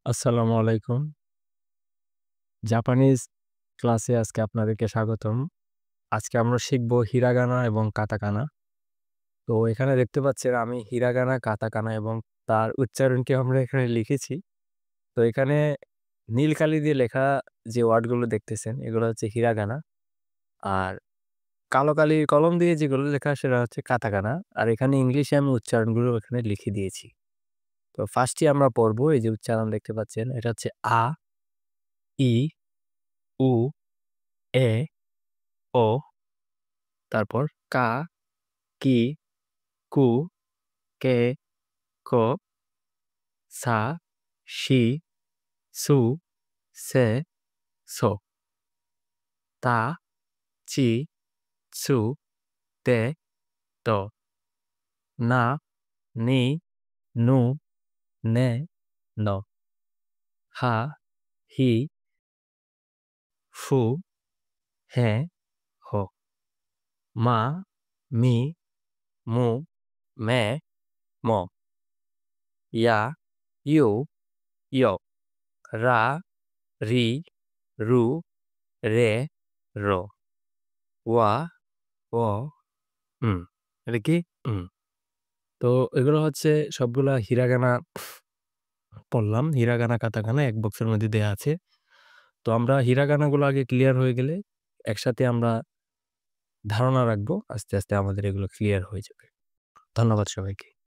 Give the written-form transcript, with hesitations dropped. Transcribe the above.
আসসালামু আলাইকুম। জাপানিজ ক্লাসে আজকে আপনাদেরকে স্বাগতম। আজকে আমরা শিখব হিরাগানা এবং কাতাকানা। তো এখানে দেখতে পাচ্ছেন আমি হিরাগানা, কাতাকানা এবং তার উচ্চারণকে আমরা এখানে লিখেছি। তো এখানে নীল কালি দিয়ে লেখা যে ওয়ার্ডগুলো দেখতেছেন এগুলো হচ্ছে হিরাগানা। আর কালো কালির কলম দিয়ে যেগুলো লেখা সেটা হচ্ছে কাতাকানা। আর এখানে ইংলিশে আমি উচ্চারণগুলো এখানে লিখে দিয়েছি। তো ফার্স্টে আমরা পড়ব এই যে উচ্চারণ দেখতে পাচ্ছেন এটা হচ্ছে আ, ই, উ, এ, ও, তারপর কা, কি, কু, কে, কো, সা, শি, সু, সে, সো, তা, চি, ছু, তে, তো, না, নি, নু, নে, ন, হা, হি, ফু, হে, হো, মা, মি, মু, মে, ম, ইয়া, ইউ, ইয়, রা, রি, রু, রে, রো, ওয়া, ও, এটা কি? উম। তো এগুলো হচ্ছে সবগুলা হিরাগানা পড়লাম। হিরাগানা, কাতাকানা এক বক্সের মধ্যে দেয়া আছে। তো আমরা হিরাগানাগুলো আগে ক্লিয়ার হয়ে গেলে একসাথে আমরা ধারণা রাখবো। আস্তে, আস্তে আমাদের এগুলো ক্লিয়ার হয়ে যাবে। ধন্যবাদ সবাইকে।